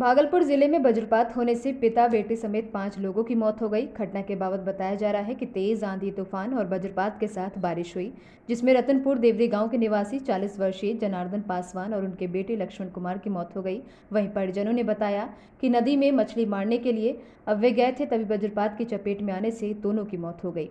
भागलपुर जिले में वज्रपात होने से पिता बेटे समेत 5 लोगों की मौत हो गई। घटना के बाबत बताया जा रहा है कि तेज आंधी तूफान और वज्रपात के साथ बारिश हुई, जिसमें रतनपुर देवरी गांव के निवासी 40 वर्षीय जनार्दन पासवान और उनके बेटे लक्ष्मण कुमार की मौत हो गई। वहीं परिजनों ने बताया कि नदी में मछली मारने के लिए अब वे गए थे, तभी वज्रपात की चपेट में आने से दोनों की मौत हो गई।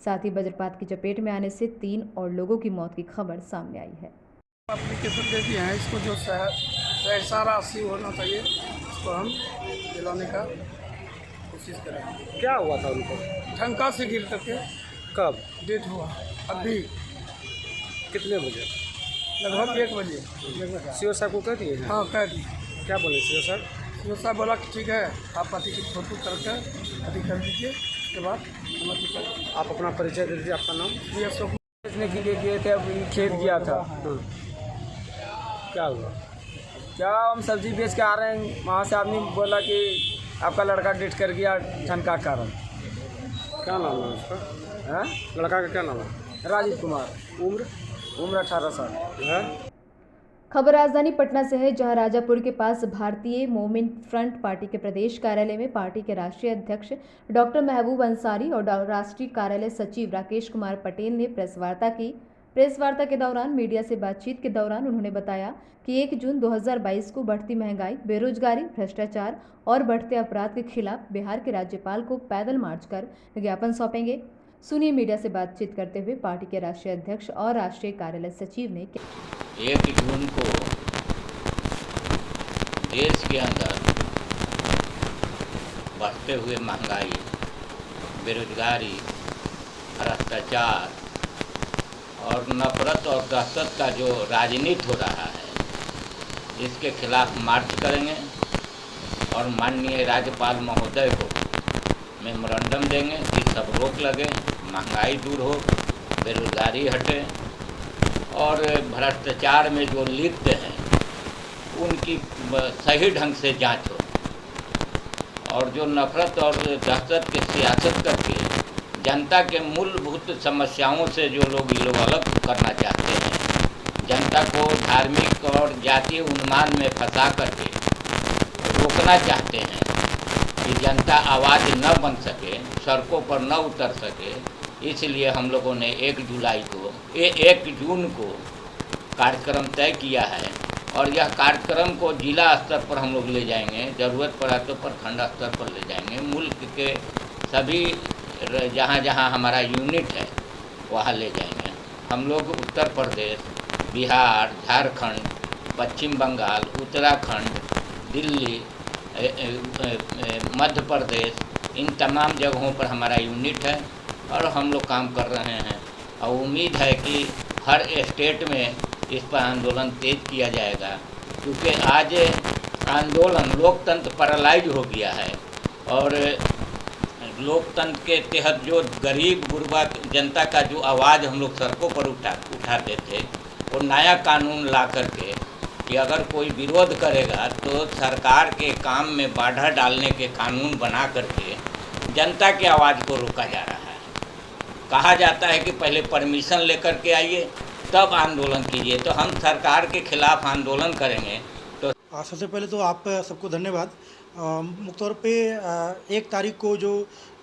साथ ही वज्रपात की चपेट में आने से 3 और लोगों की मौत की खबर सामने आई है। एप्लीकेशन दे दिए हैं, इसको जो सहसा राशि होना चाहिए उसको हम दिलाने का कोशिश करेंगे। क्या हुआ था उनको? ठंका से गिर करके कब? डेथ हुआ अभी कितने बजे? लगभग 1 बजे। सीओ साहब को कह दिए हैं? हाँ कह दी। क्या बोले सीओ साहब? सीओ साहब बोला कि ठीक है, आप पति की फोटो करके अति कर दीजिए, उसके बाद हम कर। आप अपना परिचय दे दीजिए, आपका नाम। ये अशोक बेचने के लिए गए थे, अब खेत गया था। क्या हुआ? क्या हम सब्जी बेच के आ रहे हैं, वहाँ से आदमी बोला कि आपका लड़का डेथ कर गया ठनका के कारण। क्या नाम है उसका? हैं? लड़का का क्या नाम है? राजीव कुमार, उम्र? उम्र 18 साल है? खबर राजधानी पटना से है, जहां राजापुर के पास भारतीय मोमिन फ्रंट पार्टी के प्रदेश कार्यालय में पार्टी के राष्ट्रीय अध्यक्ष डॉक्टर महबूब अंसारी और राष्ट्रीय कार्यालय सचिव राकेश कुमार पटेल ने प्रेस वार्ता की। प्रेस वार्ता के दौरान मीडिया से बातचीत के दौरान उन्होंने बताया कि 1 जून 2022 को बढ़ती महंगाई, बेरोजगारी, भ्रष्टाचार और बढ़ते अपराध के खिलाफ बिहार के राज्यपाल को पैदल मार्च कर ज्ञापन सौंपेंगे। सुनिए मीडिया से बातचीत करते हुए पार्टी के राष्ट्रीय अध्यक्ष और राष्ट्रीय कार्यालय सचिव ने 1 जून को देश के अंदर बढ़ते हुए महंगाई, बेरोजगारी, भ्रष्टाचार और नफरत और दहशत का जो राजनीति हो रहा है, इसके खिलाफ मार्च करेंगे और माननीय राज्यपाल महोदय को मेमोरेंडम देंगे कि सब रोक लगे, महंगाई दूर हो, बेरोजगारी हटे और भ्रष्टाचार में जो लिप्त हैं उनकी सही ढंग से जांच हो, और जो नफरत और दहशत की सियासत करके जनता के मूलभूत समस्याओं से जो लोग अलग करना चाहते हैं, जनता को धार्मिक और जातीय उन्माद में फंसा करके रोकना चाहते हैं कि जनता आवाज़ न बन सके, सड़कों पर न उतर सके, इसलिए हम लोगों ने 1 जून को कार्यक्रम तय किया है और यह कार्यक्रम को जिला स्तर पर हम लोग ले जाएंगे, ज़रूरत पड़ा तो प्रखंड स्तर पर ले जाएंगे। मुल्क के सभी जहाँ जहाँ हमारा यूनिट है वहाँ ले जाएंगे। हम लोग उत्तर प्रदेश, बिहार, झारखंड, पश्चिम बंगाल, उत्तराखंड, दिल्ली, मध्य प्रदेश, इन तमाम जगहों पर हमारा यूनिट है और हम लोग काम कर रहे हैं और उम्मीद है कि हर स्टेट में इस पर आंदोलन तेज किया जाएगा, क्योंकि आज आंदोलन लोकतंत्र पैरालाइज हो गया है और लोकतंत्र के तहत जो गरीब गुरबा जनता का जो आवाज़ हम लोग सड़कों पर उठाते थे, वो नया कानून ला करके कि अगर कोई विरोध करेगा तो सरकार के काम में बाधा डालने के कानून बना करके जनता की आवाज़ को रोका जा रहा है। कहा जाता है कि पहले परमिशन लेकर के आइए तब आंदोलन कीजिए, तो हम सरकार के खिलाफ आंदोलन करेंगे। तो सबसे पहले तो आप सबको धन्यवाद। मुख्य तौर पे 1 तारीख को जो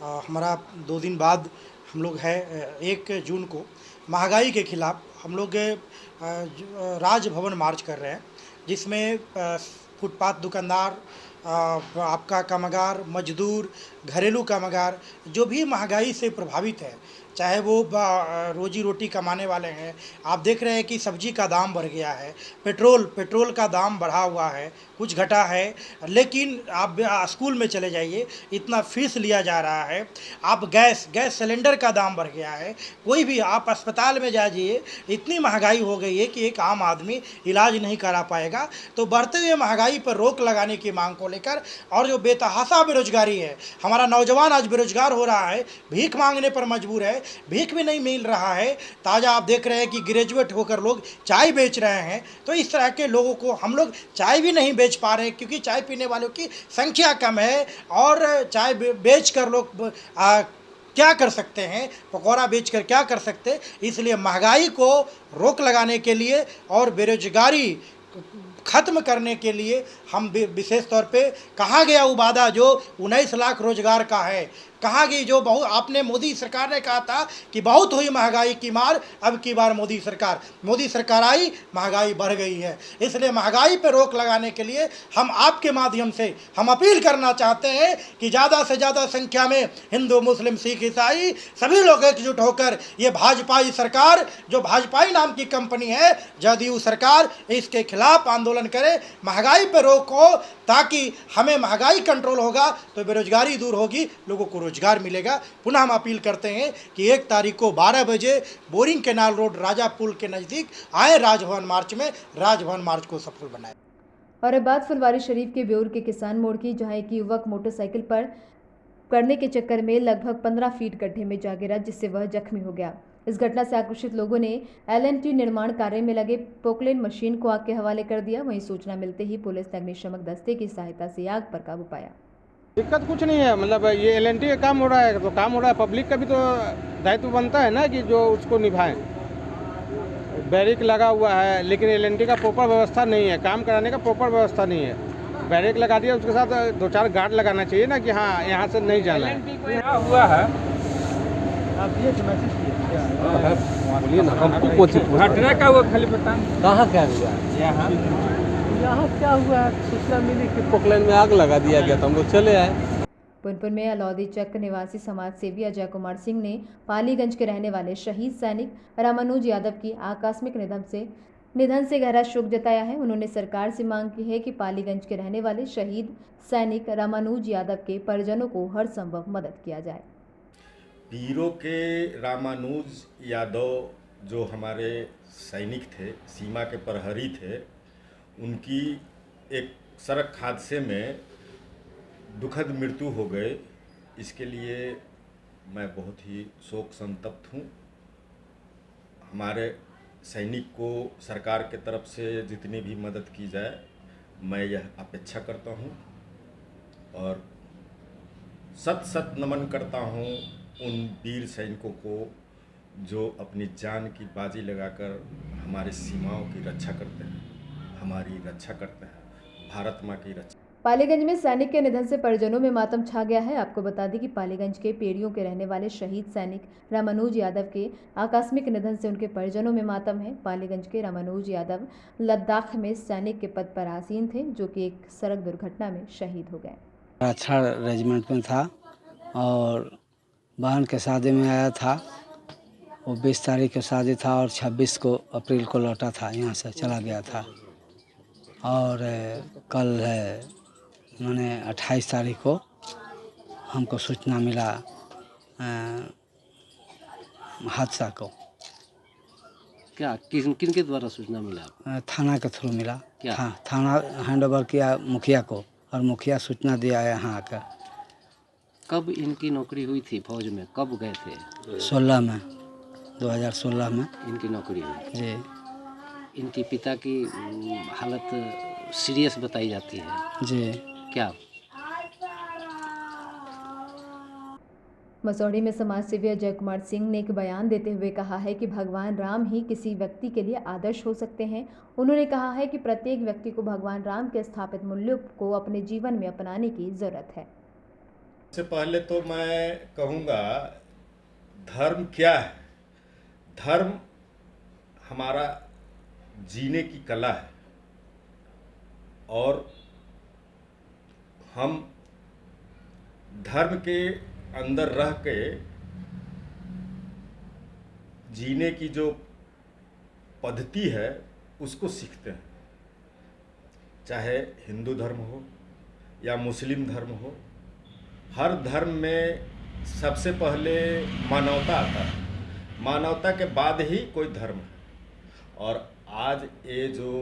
हमारा 2 दिन बाद हम लोग है 1 जून को महंगाई के खिलाफ हम लोग राजभवन मार्च कर रहे हैं, जिसमें फुटपाथ दुकानदार, आपका कामगार, मजदूर, घरेलू कामगार, जो भी महंगाई से प्रभावित है, चाहे वो रोजी रोटी कमाने वाले हैं। आप देख रहे हैं कि सब्जी का दाम बढ़ गया है, पेट्रोल का दाम बढ़ा हुआ है, कुछ घटा है, लेकिन आप स्कूल में चले जाइए, इतना फीस लिया जा रहा है। आप गैस सिलेंडर का दाम बढ़ गया है। कोई भी आप अस्पताल में जाइए, इतनी महंगाई हो गई है कि एक आम आदमी इलाज नहीं करा पाएगा। तो बढ़ते हुए महंगाई पर रोक लगाने की मांग को लेकर और जो बेतहाशा बेरोजगारी है, हमारा नौजवान आज बेरोजगार हो रहा है, भीख मांगने पर मजबूर है, भीख भी नहीं मिल रहा है। ताज़ा आप देख रहे हैं कि ग्रेजुएट होकर लोग चाय बेच रहे हैं। तो इस तरह के लोगों को हम लोग चाय भी नहीं बेच पा रहे, क्योंकि चाय पीने वालों की संख्या कम है और चाय बेच कर लोग क्या कर सकते हैं, पकौड़ा बेचकर क्या कर सकते। इसलिए महंगाई को रोक लगाने के लिए और बेरोजगारी ख़त्म करने के लिए हम विशेष तौर पे कहाँ गया वो वादा जो 19 लाख रोजगार का है, कहाँ गई जो बहुत आपने मोदी सरकार ने कहा था कि बहुत हुई महंगाई की मार, अब की बार मोदी सरकार आई, महंगाई बढ़ गई है। इसलिए महंगाई पर रोक लगाने के लिए हम आपके माध्यम से हम अपील करना चाहते हैं कि ज़्यादा से ज़्यादा संख्या में हिंदू, मुस्लिम, सिख, ईसाई सभी लोग एकजुट होकर ये भाजपाई सरकार, जो भाजपाई नाम की कंपनी है जदयू सरकार, इसके खिलाफ आंदोलन करे, महंगाई पर रोक हो, ताकि हमें महंगाई कंट्रोल होगा तो बेरोजगारी दूर होगी, लोगों को रोजगार मिलेगा। पुनः हम अपील करते हैं कि 1 तारीख को 12 बजे बोरिंग कैनाल रोड राजा पुल के नज़दीक आए राजभवन मार्च में, राजभवन मार्च को सफल बनाए। और अब बात फुलवारी शरीफ के ब्योर के किसान मोड़ की, जहां एक युवक मोटरसाइकिल पर करने के चक्कर में लगभग 15 फीट गड्ढे में जा गिरा, जिससे वह जख्मी हो गया। इस घटना से आक्रोशित लोगों ने LNT निर्माण कार्य में लगे पोकलेन मशीन को आग के हवाले कर दिया। वहीं सूचना मिलते ही पुलिस ने अग्निशमन दस्ते की सहायता से आग पर काबू पाया। दिक्कत कुछ नहीं है, मतलब ये LNT का काम हो रहा है तो काम हो रहा है, पब्लिक का भी तो दायित्व बनता है ना कि जो उसको निभाएं। बैरिक लगा हुआ है लेकिन LNT का प्रॉपर व्यवस्था नहीं है, काम कराने का प्रॉपर व्यवस्था नहीं है। बैरिक लगा दिया, उसके साथ 2-4 गार्ड लगाना चाहिए ना कि हाँ यहाँ से नहीं जाना है। हुआ है बोलिए ना, हमको कुछ घटना का वो खाली बता। कहाँ क्या हुआ है? यहाँ क्या हुआ है, सूचना मिली कि पोकलैन में आग लगा दिया गया तो हम लोग चले आए। पुनपुन में अलौदी चक निवासी समाज सेवी अजय कुमार सिंह ने पालीगंज के रहने वाले शहीद सैनिक रामानुज यादव की आकस्मिक निधन से गहरा शोक जताया है। उन्होंने सरकार से मांग की है कि पालीगंज के रहने वाले शहीद सैनिक रामानुज यादव के परिजनों को हर संभव मदद किया जाए। वीरों के रामानुज यादव जो हमारे सैनिक थे, सीमा के प्रहरी थे, उनकी एक सड़क हादसे में दुखद मृत्यु हो गए। इसके लिए मैं बहुत ही शोक संतप्त हूँ। हमारे सैनिक को सरकार के तरफ से जितनी भी मदद की जाए मैं यह अपेक्षा करता हूँ और सत नमन करता हूँ उन वीर सैनिकों को जो अपनी जान की बाजी लगाकर हमारी सीमाओं की रक्षा करते हैं, हमारी रक्षा करते हैं, भारत माँ की रक्षा। पालीगंज में सैनिक के निधन से परिजनों में मातम छा गया है। आपको बता दें कि पालीगंज के पेड़ियों के रहने वाले शहीद सैनिक रामानुज यादव के आकस्मिक निधन से उनके परिजनों में मातम है। पालीगंज के रामानुज यादव लद्दाख में सैनिक के पद पर आसीन थे, जो कि एक सड़क दुर्घटना में शहीद हो गए। अच्छा रेजिमेंट में था और बहन के शादी में आया था। वो 20 तारीख को शादी था और 26 को अप्रैल को लौटा था, यहाँ से चला गया था। और कल मैंने 28 तारीख को हमको सूचना मिला हादसा को। क्या किन के द्वारा सूचना मिला? थाना के थ्रू मिला। क्या? थाना हैंड ओवर किया मुखिया को और मुखिया सूचना दिया यहाँ आकर। कब इनकी नौकरी हुई थी फौज में, कब गए थे? 2016 में इनकी नौकरी हुई जी। इनके पिता की हालत सीरियस बताई जाती है जी। क्या? मसौढ़ी में समाज सेवी अजय कुमार सिंह ने एक बयान देते हुए कहा है कि भगवान राम ही किसी व्यक्ति के लिए आदर्श हो सकते हैं। उन्होंने कहा है कि प्रत्येक व्यक्ति को भगवान राम के स्थापित मूल्यों को अपने जीवन में अपनाने की जरूरत है। सबसे पहले तो मैं कहूँगा धर्म क्या है। धर्म हमारा जीने की कला है और हम धर्म के अंदर रह के जीने की जो पद्धति है उसको सीखते हैं। चाहे हिंदू धर्म हो या मुस्लिम धर्म हो, हर धर्म में सबसे पहले मानवता आता है, मानवता के बाद ही कोई धर्म है। और आज ये जो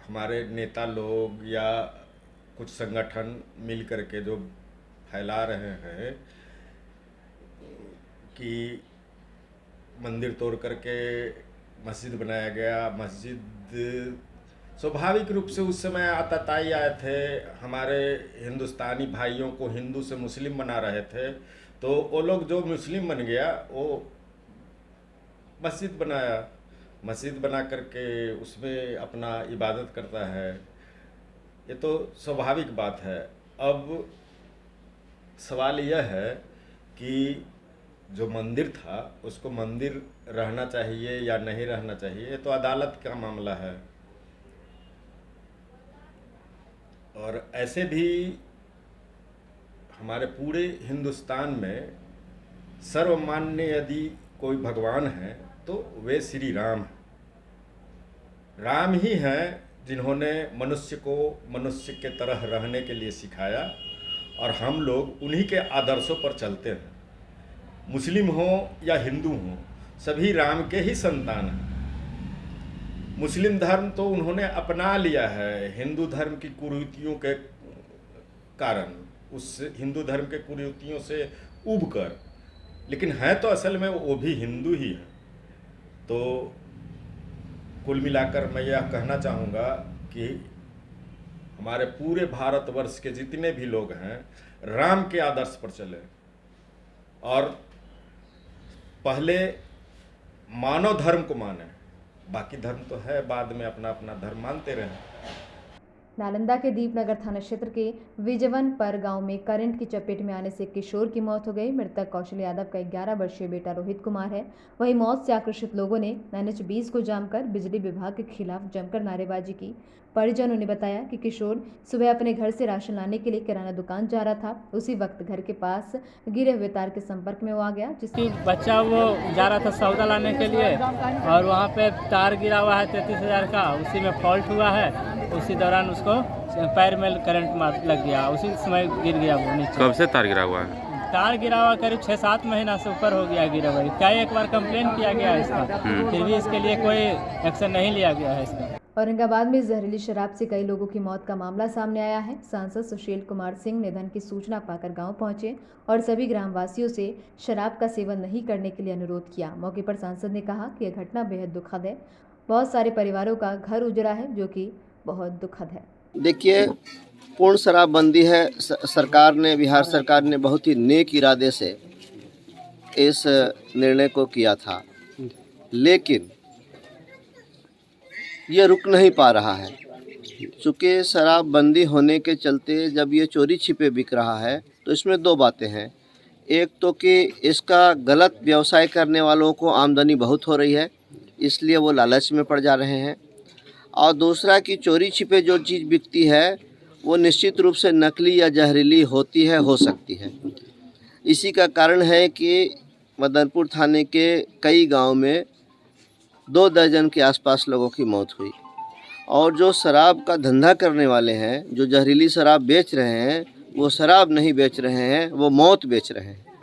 हमारे नेता लोग या कुछ संगठन मिल करके जो फैला रहे हैं कि मंदिर तोड़ करके मस्जिद बनाया गया, मस्जिद स्वाभाविक रूप से उस समय आतताई आए थे, हमारे हिंदुस्तानी भाइयों को हिंदू से मुस्लिम बना रहे थे, तो वो लोग जो मुस्लिम बन गया वो मस्जिद बनाया, मस्जिद बना करके उसमें अपना इबादत करता है, ये तो स्वाभाविक बात है। अब सवाल यह है कि जो मंदिर था उसको मंदिर रहना चाहिए या नहीं रहना चाहिए, ये तो अदालत का मामला है। और ऐसे भी हमारे पूरे हिंदुस्तान में सर्वमान्य यदि कोई भगवान है तो वे श्री राम हैं। राम ही हैं जिन्होंने मनुष्य को मनुष्य के तरह रहने के लिए सिखाया, और हम लोग उन्हीं के आदर्शों पर चलते हैं। मुस्लिम हो या हिंदू हो, सभी राम के ही संतान हैं। मुस्लिम धर्म तो उन्होंने अपना लिया है हिंदू धर्म की कुरीतियों के कारण, उस हिंदू धर्म के कुरीतियों से उब कर, लेकिन है तो असल में वो भी हिंदू ही है। तो कुल मिलाकर मैं यह कहना चाहूँगा कि हमारे पूरे भारतवर्ष के जितने भी लोग हैं राम के आदर्श पर चले, और पहले मानव धर्म को माने, बाकी धर्म तो है, बाद में अपना अपना धर्म मानते रहें। नालंदा के दीपनगर थाना क्षेत्र के विजयवन पर गांव में करंट की चपेट में आने से एक किशोर की मौत हो गई। मृतक कौशल यादव का 11 वर्षीय बेटा रोहित कुमार है। वहीं मौत से आक्रोशित लोगों ने NH 20 को जाम कर बिजली विभाग के खिलाफ जमकर नारेबाजी की। परिजनों ने बताया कि किशोर सुबह अपने घर से राशन लाने के लिए किराना दुकान जा रहा था। उसी वक्त घर के पास गिरे हुए तार के संपर्क में वो आ गया, जिसकी बच्चा वो जा रहा था सौदा लाने के लिए, और वहाँ पे तार गिरा हुआ है 33,000 का, उसी में फॉल्ट हुआ है। उसी दौरान उसको पैर में करंट लग गया, उसी समय गिर गया वो नीचे। कब से तार गिरा हुआ है? तार गिरा हुआ करीब 6-7 महीना से ऊपर हो गया गिरा हुआ। कई एक बार कंप्लेन किया गया है इसका, फिर भी इसके लिए कोई एक्शन नहीं लिया गया है इसका। औरंगाबाद में जहरीली शराब से कई लोगों की मौत का मामला सामने आया है। सांसद सुशील कुमार सिंह निधन की सूचना पाकर गांव पहुंचे और सभी ग्रामवासियों से शराब का सेवन नहीं करने के लिए अनुरोध किया। मौके पर सांसद ने कहा कि यह घटना बेहद दुखद है। बहुत सारे परिवारों का घर उजड़ा है, जो कि बहुत दुखद है। देखिए, पूर्ण शराबबंदी है। सरकार ने, बिहार सरकार ने बहुत ही नेक इरादे से इस निर्णय को किया था, लेकिन ये रुक नहीं पा रहा है। चूँकि शराबबंदी होने के चलते जब ये चोरी छिपे बिक रहा है तो इसमें दो बातें हैं। एक तो कि इसका गलत व्यवसाय करने वालों को आमदनी बहुत हो रही है, इसलिए वो लालच में पड़ जा रहे हैं, और दूसरा कि चोरी छिपे जो चीज़ बिकती है वो निश्चित रूप से नकली या जहरीली होती है, हो सकती है। इसी का कारण है कि मदनपुर थाने के कई गांव में 2 दर्जन के आसपास लोगों की मौत हुई, और जो शराब का धंधा करने वाले हैं, जो जहरीली शराब बेच रहे हैं, वो शराब नहीं बेच रहे हैं, वो मौत बेच रहे हैं।